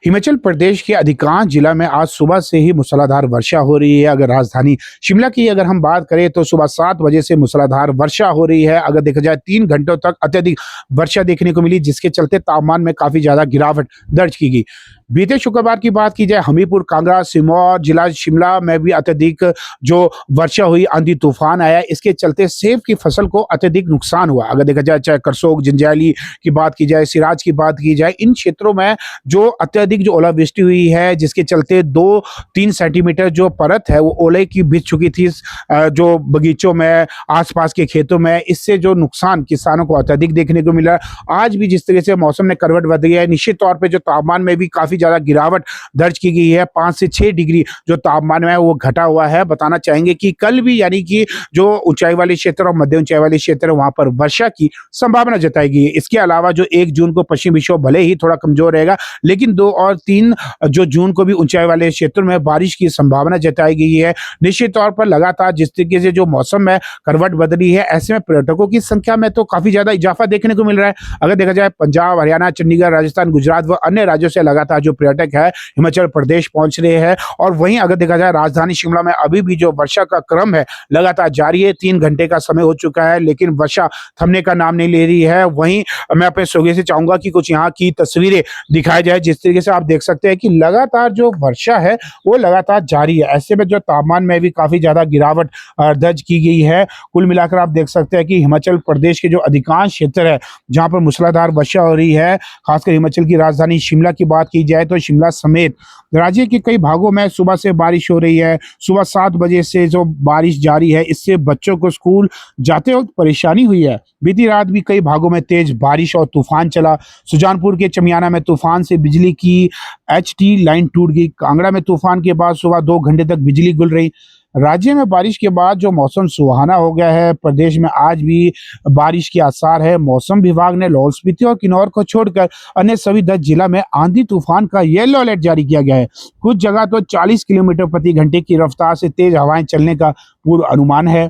हिमाचल प्रदेश के अधिकांश जिला में आज सुबह से ही मूसलाधार वर्षा हो रही है। अगर राजधानी शिमला की अगर हम बात करें तो सुबह 7 बजे से मूसलाधार वर्षा हो रही है। अगर देखा जाए 3 घंटों तक अत्यधिक वर्षा देखने को मिली, जिसके चलते तापमान में काफी ज्यादा गिरावट दर्ज की गई। बीते शुक्रवार की बात की जाए, हमीरपुर, कांगड़ा, सिरमौर, जिला शिमला में भी अत्यधिक जो वर्षा हुई, आंधी तूफान आया, इसके चलते सेब की फसल को अत्यधिक नुकसान हुआ। अगर देखा जाए चाहे करसोग, जंजैहली की बात की जाए, सिराज की बात की जाए, इन क्षेत्रों में जो अत्यधिक जो ओलावृष्टि हुई है, जिसके चलते 2-3 सेंटीमीटर जो परत है वो ओले की बिछ चुकी थी जो बगीचों में, आसपास के खेतों में। इससे जो नुकसान किसानों को अत्यधिक देखने को मिला। आज भी जिस तरह से मौसम ने करवट बदली है, निश्चित तौर पे जो तापमान में भी काफी ज्यादा गिरावट दर्ज की गई है। 5 से 6 डिग्री जो तापमान है वो घटा हुआ है। बताना चाहेंगे कि कल भी यानी कि जो ऊंचाई वाले क्षेत्र और मध्य ऊंचाई वाले क्षेत्र वहां पर वर्षा की संभावना जताई गई है। इसके अलावा जो 1 जून को पश्चिमी विक्षोभ भले ही थोड़ा कमजोर रहेगा, लेकिन 2 और 3 जो जून को भी ऊंचाई वाले क्षेत्रों में बारिश की संभावना जताई गई है। निश्चित तौर पर लगातार जिस तरीके से जो मौसम में करवट बदली है, ऐसे में पर्यटकों की संख्या में तो काफी ज्यादा इजाफा देखने को मिल रहा है। अगर देखा जाए पंजाब, हरियाणा, चंडीगढ़, राजस्थान, गुजरात व अन्य राज्यों से लगातार जो पर्यटक है हिमाचल प्रदेश पहुंच रहे हैं। और वहीं अगर देखा जाए राजधानी शिमला में अभी भी जो वर्षा का क्रम है लगातार जारी है। 3 घंटे का समय हो चुका है, लेकिन वर्षा थमने का नाम नहीं ले रही है। वहीं मैं अपने सोगे से चाहूंगा कि कुछ यहाँ की तस्वीरें दिखाई जाए। जिस तरीके से आप देख सकते हैं कि लगातार जो वर्षा है वो लगातार जारी है। ऐसे में जो तापमान में भी काफी ज्यादा गिरावट दर्ज की गई है। कुल मिलाकर आप देख सकते हैं कि हिमाचल प्रदेश के जो अधिकांश क्षेत्र है जहां पर मूसलाधार वर्षा हो रही है, खासकर हिमाचल की राजधानी शिमला की बात की जाए तो शिमला समेत राज्य के कई भागों में सुबह से बारिश हो रही है। सुबह 7 बजे से जो बारिश जारी है, इससे बच्चों को स्कूल जाते वक्त परेशानी हुई है। बीती रात भी कई भागों में तेज बारिश और तूफान चला। सुजानपुर के चमियाना में तूफान से बिजली की एचटी लाइन टूट गई। कांगड़ा में तूफान के बाद सुबह 2 घंटे तक बिजली गुल रही। राज्य में बारिश के बाद जो मौसम सुहाना हो गया है। प्रदेश में आज भी बारिश के आसार है। मौसम विभाग ने लाहौल स्पीति और किन्नौर को छोड़कर अन्य सभी 10 जिला में आंधी तूफान का येलो अलर्ट जारी किया गया है। कुछ जगह तो 40 किलोमीटर प्रति घंटे की रफ्तार से तेज हवाएं चलने का पूर्व अनुमान है।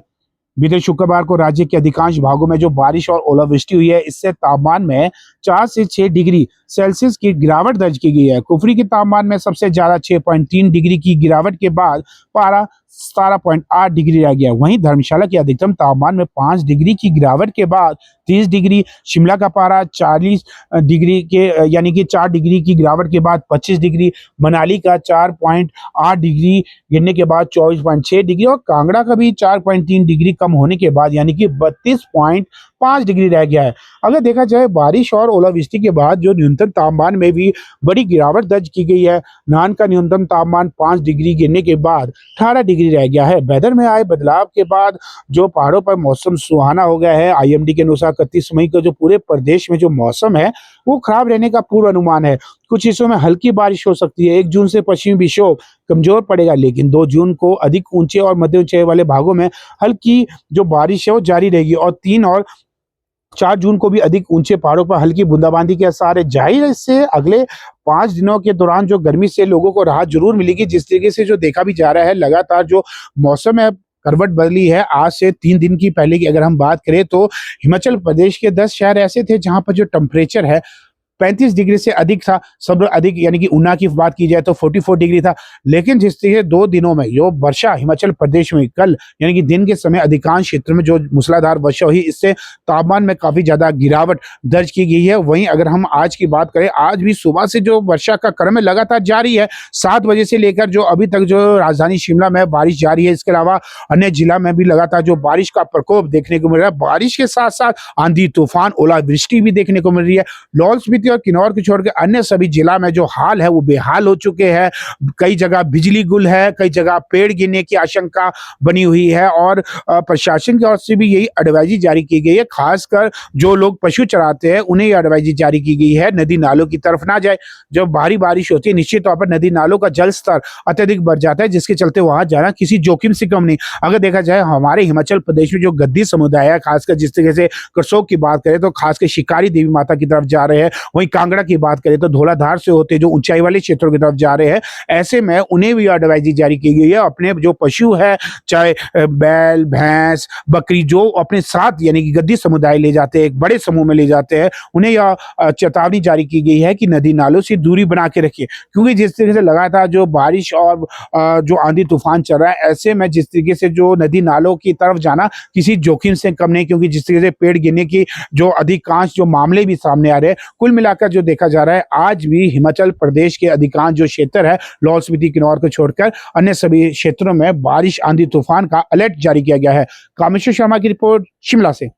बीते शुक्रवार को राज्य के अधिकांश भागों में जो बारिश और ओलावृष्टि हुई है, इससे तापमान में 4 से 6 डिग्री सेल्सियस की गिरावट दर्ज की गई है। कुफरी के तापमान में सबसे ज्यादा 6.3 डिग्री की गिरावट के बाद पारा 17.8 डिग्री रह गया। वहीं धर्मशाला के अधिकतम तापमान में 5 डिग्री की गिरावट के बाद 30 डिग्री, शिमला का पारा 40 डिग्री के यानी कि 4 डिग्री की गिरावट के बाद 25 डिग्री, मनाली का 4.8 डिग्री गिरने के बाद 24.6 डिग्री और कांगड़ा का भी 4.3 डिग्री कम होने के बाद यानी कि 32.5 डिग्री रह गया है। अगर देखा जाए बारिश और ओलावृष्टि के बाद जो न्यूनतम तापमान में भी बड़ी गिरावट दर्ज की गई है। नान का न्यूनतम तापमान 5 डिग्री गिरने के बाद 18 डिग्री रह गया है। वेदर में आए बदलाव के बाद जो पहाड़ों पर मौसम सुहाना हो गया है। आईएमडी के अनुसार 31 मई को जो पूरे प्रदेश में जो मौसम है वो खराब रहने का पूर्व अनुमान है। कुछ हिस्सों में हल्की बारिश हो सकती है। 1 जून से पश्चिमी विक्षोभ कमजोर पड़ेगा, लेकिन 2 जून को अधिक ऊंचे और मध्य ऊंचाई वाले भागों में हल्की जो बारिश है वो जारी रहेगी और 3 और 4 जून को भी अधिक ऊंचे पहाड़ों पर हल्की बूंदाबांदी के आसार है। जाहिर है इससे अगले 5 दिनों के दौरान जो गर्मी से लोगों को राहत जरूर मिलेगी। जिस तरीके से जो देखा भी जा रहा है लगातार जो मौसम है करवट बदली है। आज से 3 दिन की पहले की अगर हम बात करें तो हिमाचल प्रदेश के 10 शहर ऐसे थे जहां पर जो टेम्परेचर है 35 डिग्री से अधिक था। सब अधिक यानी कि ऊना की बात की जाए तो 44 डिग्री था। लेकिन जिस तरीके 2 दिनों में जो वर्षा हिमाचल प्रदेश में कल यानी कि दिन के समय अधिकांश क्षेत्र में जो मूसलाधार वर्षा हुई, इससे तापमान में काफी ज्यादा गिरावट दर्ज की गई है। वहीं अगर हम आज की बात करें, आज भी सुबह से जो वर्षा का क्रम है लगातार जारी है। 7 बजे से लेकर जो अभी तक जो राजधानी शिमला में बारिश जारी है। इसके अलावा अन्य जिला में भी लगातार जो बारिश का प्रकोप देखने को मिल रहा है। बारिश के साथ साथ आंधी तूफान, ओलावृष्टि भी देखने को मिल रही है। लाहौल स्पीति और किन्नौर को छोड़कर अन्य सभी जिला में जो हाल है वो बेहाल हो चुके हैं। कई जगह बिजली गुल है, कई जगह पेड़ गिरने की आशंका बनी हुई है और प्रशासन की ओर से भी यही एडवाइजरी जारी की गई है। खासकर जो लोग पशु चराते हैं उन्हें एडवाइजरी जारी की गई है, नदी नालों की तरफ ना जाए। जब भारी बारिश होती है निश्चित तौर पर नदी नालों का जल स्तर अत्यधिक बढ़ जाता है, जिसके चलते वहां जाना किसी जोखिम से कम नहीं। अगर देखा जाए हमारे हिमाचल प्रदेश में जो गद्दी समुदाय है, खासकर जिस तरीके से करसोग की बात करें तो खासकर शिकारी देवी माता की तरफ जा रहे हैं, वहीं कांगड़ा की बात करें तो धौलाधार से होते जो ऊंचाई वाले क्षेत्रों की तरफ जा रहे हैं, ऐसे में उन्हें भी एडवाइजरी जारी की गई है। अपने जो पशु है, चाहे बैल, भैंस, बकरी, जो अपने साथ यानी कि गद्दी समुदाय ले जाते हैं, एक बड़े समूह में ले जाते हैं, उन्हें यह चेतावनी जारी की गई है कि नदी नालों से दूरी बना के रखिए। क्योंकि जिस तरीके से लगातार जो बारिश और जो आंधी तूफान चल रहा है, ऐसे में जिस तरीके से जो नदी नालों की तरफ जाना किसी जोखिम से कम नहीं, क्योंकि जिस तरीके से पेड़ गिरने की जो अधिकांश जो मामले भी सामने आ रहे हैं, कुल मिलाकर जो देखा जा रहा है, आज भी हिमाचल प्रदेश के अधिकांश जो क्षेत्र है, लाहौल स्पीति, किन्नौर को छोड़कर अन्य सभी क्षेत्रों में बारिश, आंधी तूफान का अलर्ट जारी किया गया है। कामेश्वर शर्मा की रिपोर्ट शिमला से।